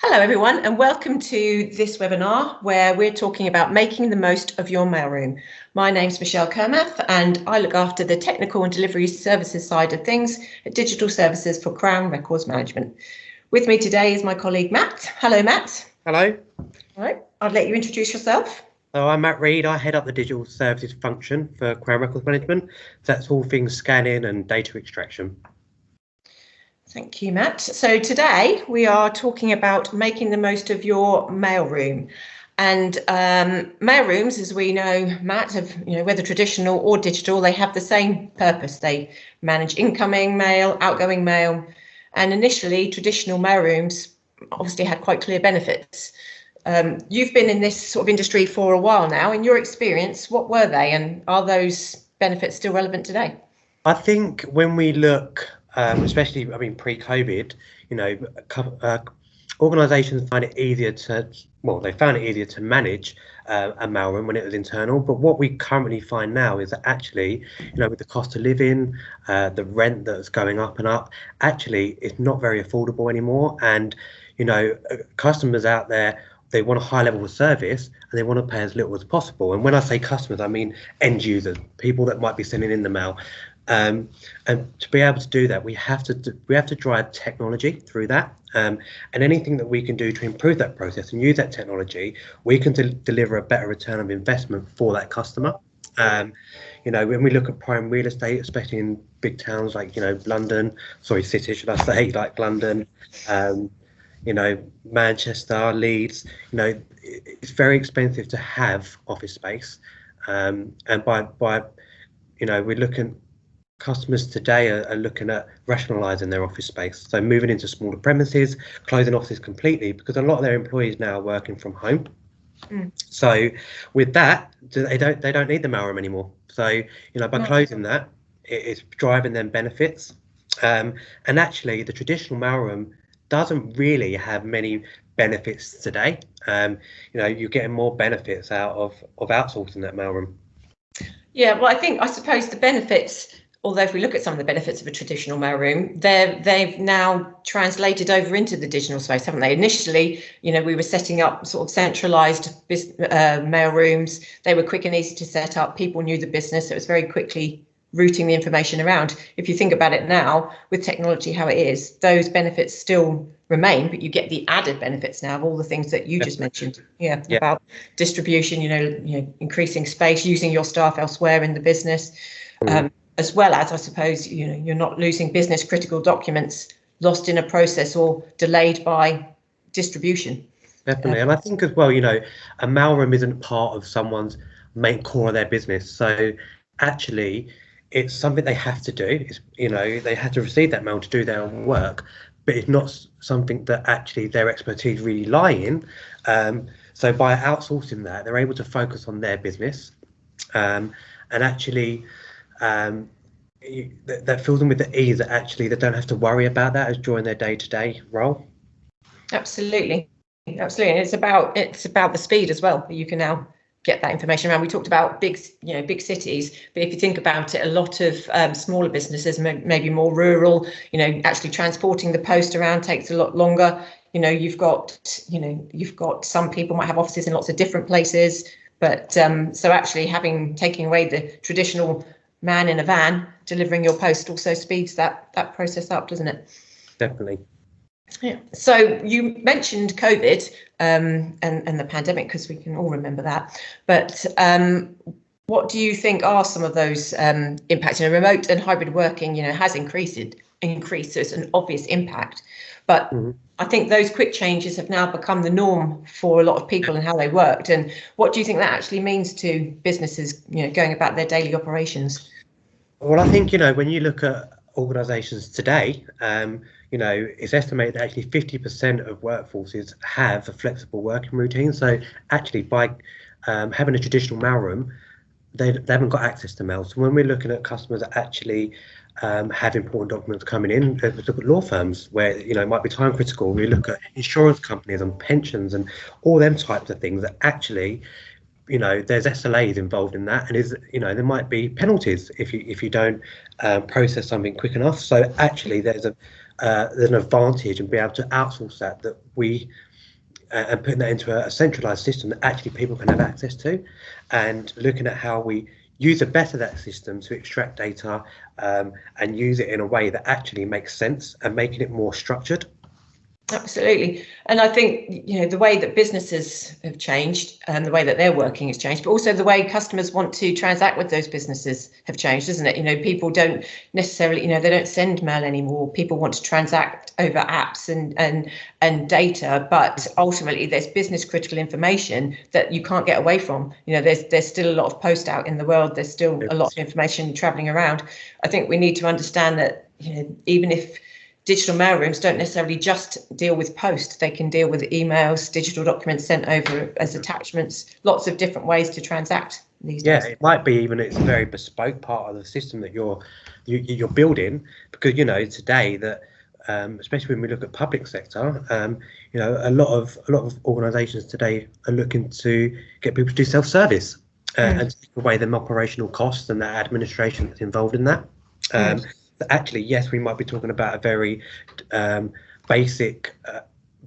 Hello everyone, and welcome to this webinar where we're talking about making the most of your mailroom. My name's Michelle Kermath and I look after the technical and delivery services side of things at Digital Services for Crown Records Management. With me today is my colleague Matt. Hello Matt. Hello. All right, I'll let you introduce yourself. So I'm Matt Reed. I head up the digital services function for Crown Records Management. So that's all things scanning and data extraction. Thank you, Matt. So today we are talking about making the most of your mailroom. And mailrooms, as we know, Matt, have, whether traditional or digital, they have the same purpose. They manage incoming mail, outgoing mail. And initially, traditional mailrooms obviously had quite clear benefits. You've been in this sort of industry for a while now. In your experience, what were they, and are those benefits still relevant today? I think when we look, especially, pre-COVID, organisations find it easier to, they found it easier to manage a mailroom when it was internal. But what we currently find now is that actually, with the cost of living, the rent that's going up and up, actually, it's not very affordable anymore. And, customers out there, they want a high level of service and they want to pay as little as possible. And when I say customers, I mean end users, people that might be sending in the mail. And to be able to do that, we have to drive technology through that, and anything that we can do to improve that process and use that technology, we can deliver a better return of investment for that customer. When we look at prime real estate, especially in big towns like cities should I say, like London, Manchester, Leeds, it's very expensive to have office space, and by we're looking. Customers today are looking at rationalising their office space, so moving into smaller premises, closing offices completely, because a lot of their employees now are working from home. So with that, they don't need the mailroom anymore. So by closing that, it's driving them benefits. And actually, the traditional mailroom doesn't really have many benefits today. You're getting more benefits out of outsourcing that mailroom. Yeah, well, I suppose the benefits, although if we look at some of the benefits of a traditional mailroom, they've now translated over into the digital space, haven't they? Initially, we were setting up sort of centralised mailrooms. They were quick and easy to set up. People knew the business. It was very quickly routing the information around. If you think about it now, with technology how it is, those benefits still remain, but you get the added benefits now of all the things that you just mentioned. Yeah. About distribution, increasing space, using your staff elsewhere in the business. As well as, I suppose, you're not losing business critical documents lost in a process or delayed by distribution. Definitely. And I think as well, a mailroom isn't part of someone's main core of their business. So actually, it's something they have to do. It's, they have to receive that mail to do their work, but it's not something that actually their expertise really lie in. So by outsourcing that, they're able to focus on their business, and actually, that fills them with the ease that actually they don't have to worry about that as during their day-to-day role. Absolutely, and it's about the speed as well. You can now get that information around. We talked about big cities, but if you think about it, a lot of smaller businesses, maybe more rural, actually transporting the post around takes a lot longer. You've got some people might have offices in lots of different places, but so actually taking away the traditional man in a van delivering your post also speeds that process up, doesn't it? Definitely. Yeah. So you mentioned COVID and the pandemic, because we can all remember that. But what do you think are some of those impacts? Remote and hybrid working, has increased. So it's an obvious impact. But I think those quick changes have now become the norm for a lot of people and how they worked. And what do you think that actually means to businesses, going about their daily operations? Well, I think, when you look at organisations today, it's estimated that actually 50% of workforces have a flexible working routine. So actually, by having a traditional mailroom, they haven't got access to mail. So when we're looking at customers that actually have important documents coming in, we look at law firms where it might be time critical. We look at insurance companies and pensions and all them types of things that actually, there's SLAs involved in that, and there might be penalties if you don't process something quick enough. So actually, there's an advantage in being able to outsource that we and putting that into a centralized system that actually people can have access to, and looking at how we use the better that system to extract data and use it in a way that actually makes sense and making it more structured. Absolutely. And I think, the way that businesses have changed and the way that they're working has changed, but also the way customers want to transact with those businesses have changed, isn't it? People don't necessarily, they don't send mail anymore. People want to transact over apps and data, but ultimately there's business critical information that you can't get away from. There's still a lot of post out in the world. There's still a lot of information traveling around. I think we need to understand that, even if digital mailrooms don't necessarily just deal with post. They can deal with emails, digital documents sent over as attachments, lots of different ways to transact these days. Yeah, it might be even it's a very bespoke part of the system that you're building, because today that especially when we look at public sector, a lot of organisations today are looking to get people to do self-service and take away them operational costs and the administration that's involved in that. Actually, yes, we might be talking about a very basic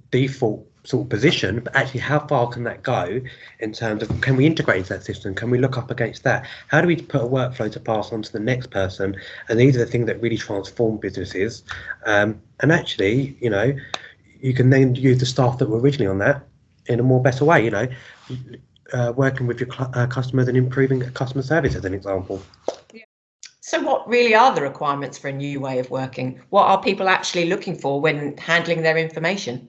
default sort of position, but actually how far can that go in terms of, can we integrate into that system? Can we look up against that? How do we put a workflow to pass on to the next person? And these are the things that really transform businesses. And actually, you can then use the staff that were originally on that in a more better way, working with your customers and improving customer service as an example. So what really are the requirements for a new way of working? What are people actually looking for when handling their information?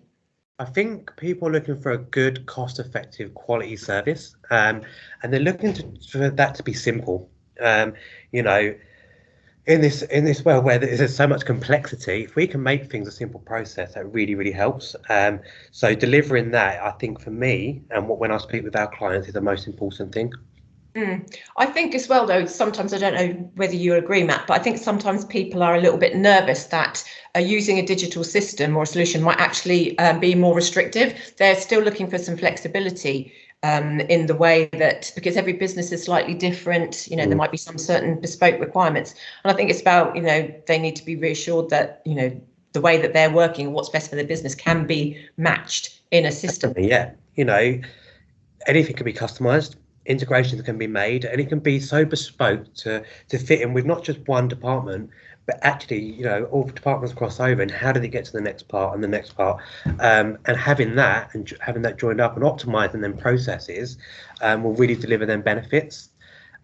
I think people are looking for a good, cost-effective, quality service, and they're looking for that to be simple. In this world where there's so much complexity, if we can make things a simple process, that really, really helps. So delivering that, I think for me, and when I speak with our clients, is the most important thing. I think as well, though, sometimes, I don't know whether you agree, Matt, but I think sometimes people are a little bit nervous that using a digital system or a solution might actually be more restrictive. They're still looking for some flexibility in the way that, because every business is slightly different, there might be some certain bespoke requirements. And I think it's about, they need to be reassured that, the way that they're working, what's best for their business, can be matched in a system. Yeah, anything can be customized. Integrations can be made, and it can be so bespoke to fit in with not just one department, but actually, all departments cross over, and how do they get to the next part and the next part, and having that joined up and optimizing them processes will really deliver them benefits.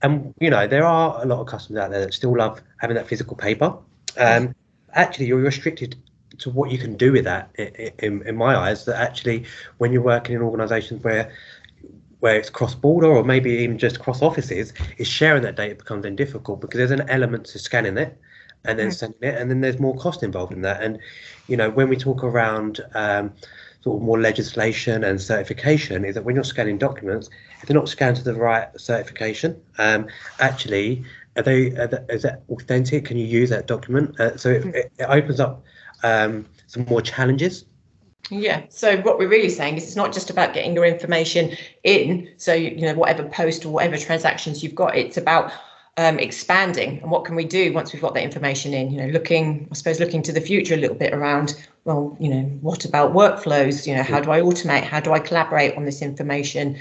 And there are a lot of customers out there that still love having that physical paper. Actually, you're restricted to what you can do with that in my eyes. That actually, when you're working in organizations where it's cross-border or maybe even just cross offices, is sharing that data becomes then difficult, because there's an element to scanning it and then sending it, and then there's more cost involved in that. And when we talk around sort of more legislation and certification, is that when you're scanning documents, if they're not scanned to the right certification, actually is that authentic? Can you use that document? So it opens up some more challenges. Yeah, so what we're really saying is it's not just about getting your information in, so whatever post or whatever transactions you've got, it's about expanding, and what can we do once we've got that information in, looking to the future a little bit around, well, what about workflows, how do I automate, how do I collaborate on this information,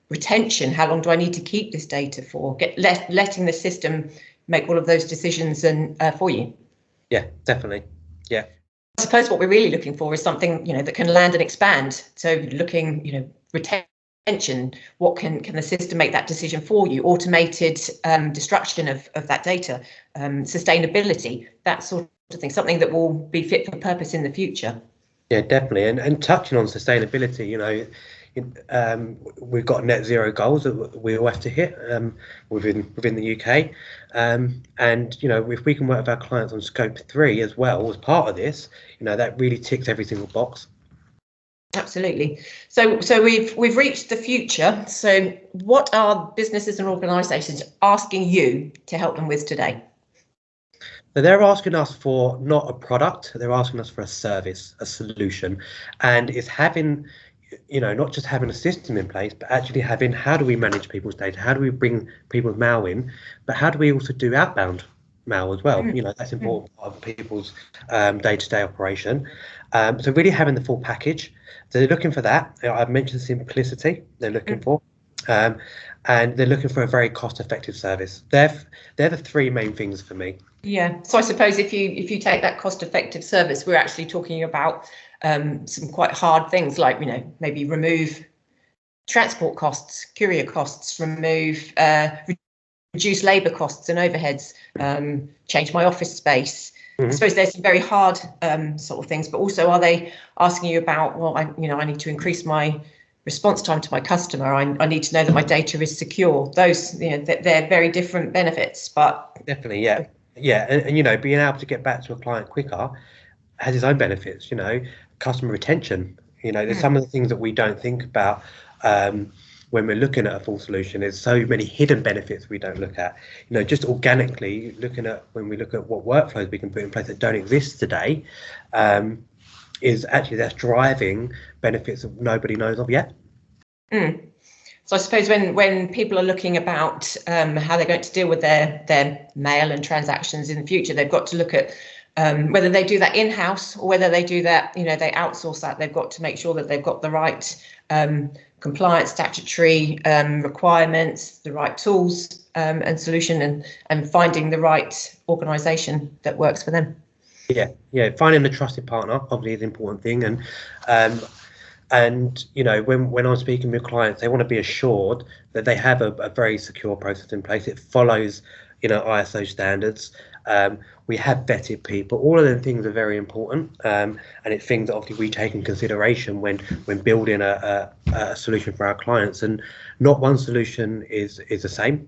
retention, how long do I need to keep this data for, letting the system make all of those decisions and for you. Yeah, definitely. Yeah. I suppose what we're really looking for is something, that can land and expand. So looking, retention, what can the system make that decision for you? Automated destruction of that data, sustainability, that sort of thing, something that will be fit for purpose in the future. Yeah, definitely. And touching on sustainability, we've got net zero goals that we all have to hit within the UK, and if we can work with our clients on scope 3 as well as part of this, that really ticks every single box. Absolutely. So we've reached the future. So what are businesses and organisations asking you to help them with today? So they're asking us for not a product, they're asking us for a service, a solution, and it's having, not just having a system in place, but actually having, how do we manage people's data? How do we bring people's mail in? But how do we also do outbound mail as well. That's important part of people's day-to-day operation. So really having the full package. So they're looking for that. I've mentioned simplicity they're looking for. And they're looking for a very cost-effective service. They're the three main things for me. Yeah. So I suppose if you take that cost-effective service, we're actually talking about some quite hard things like, maybe remove transport costs, courier costs, reduce labour costs and overheads, change my office space. I suppose there's some very hard sort of things, but also are they asking you about, well, I need to increase my response time to my customer. I need to know that my data is secure. Those, they're very different benefits, but definitely, yeah, and being able to get back to a client quicker has its own benefits. Customer retention. There's some of the things that we don't think about when we're looking at a full solution. There's so many hidden benefits we don't look at. Just organically looking at when we look at what workflows we can put in place that don't exist today. Is actually that's driving benefits that nobody knows of yet. So I suppose when people are looking about how they're going to deal with their mail and transactions in the future, they've got to look at whether they do that in-house or whether they do that, they outsource that. They've got to make sure that they've got the right compliance, statutory requirements, the right tools and solution, and finding the right organisation that works for them. Yeah, finding the trusted partner obviously is an important thing, and when I'm speaking with clients, they want to be assured that they have a very secure process in place. It follows ISO standards. We have vetted people. All of them things are very important, and it's things that obviously we take in consideration when building a solution for our clients. And not one solution is the same.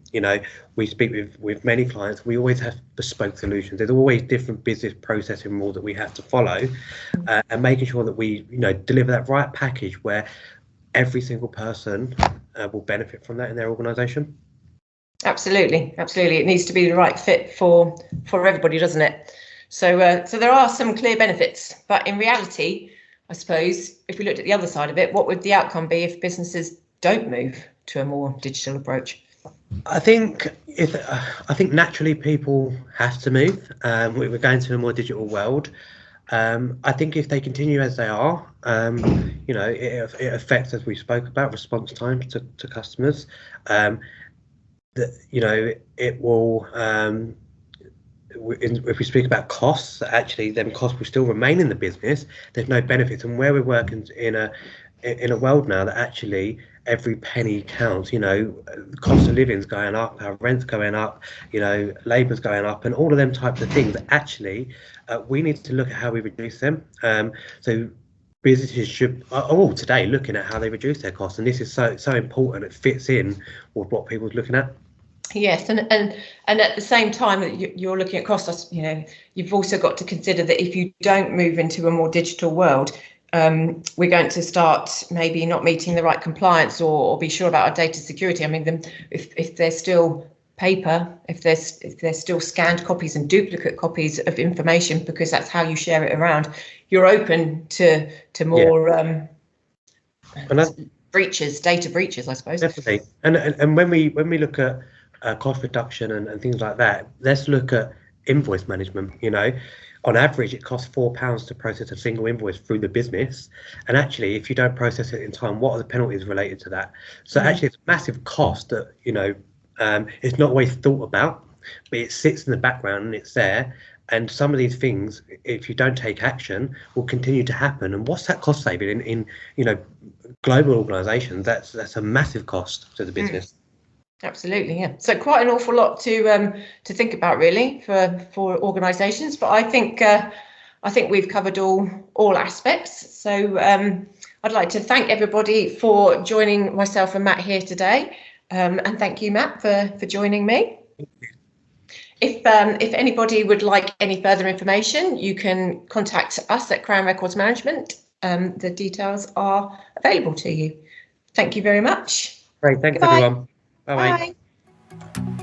We speak with many clients. We always have bespoke solutions. There's always different business processing rules that we have to follow, and making sure that we deliver that right package where every single person will benefit from that in their organisation. Absolutely. It needs to be the right fit for everybody, doesn't it? So there are some clear benefits, but in reality, I suppose if we looked at the other side of it, what would the outcome be if businesses don't move to a more digital approach? I think naturally people have to move. We're going to a more digital world. I think if they continue as they are, it affects, as we spoke about, response times to customers. It will, if we speak about costs, actually then costs will still remain in the business. There's no benefits, and where we're working in a world now that actually every penny counts. The cost of living's going up, our rent's going up, labour's going up, and all of them types of things. Actually, we need to look at how we reduce them. So businesses should all today looking at how they reduce their costs, and this is so important. It fits in with what people's looking at. Yes, and at the same time that you're looking at costs, you've also got to consider that if you don't move into a more digital world, we're going to start maybe not meeting the right compliance or be sure about our data security. I mean, if there's still paper, if there's still scanned copies and duplicate copies of information, because that's how you share it around, you're open to more breaches, data breaches, I suppose. Definitely. And when we look at cost reduction and things like that, let's look at invoice management. On average, it costs £4 to process a single invoice through the business. And actually, if you don't process it in time, what are the penalties related to that? So actually, it's a massive cost that, it's not always thought about, but it sits in the background and it's there. And some of these things, if you don't take action, will continue to happen. And what's that cost saving in global organisations? That's a massive cost to the business. Absolutely, yeah. So quite an awful lot to think about, really, for organisations. But I think we've covered all aspects. So I'd like to thank everybody for joining myself and Matt here today, and thank you, Matt, for joining me. If anybody would like any further information, you can contact us at Crown Records Management. The details are available to you. Thank you very much. Great, thanks everyone. Bye. Bye.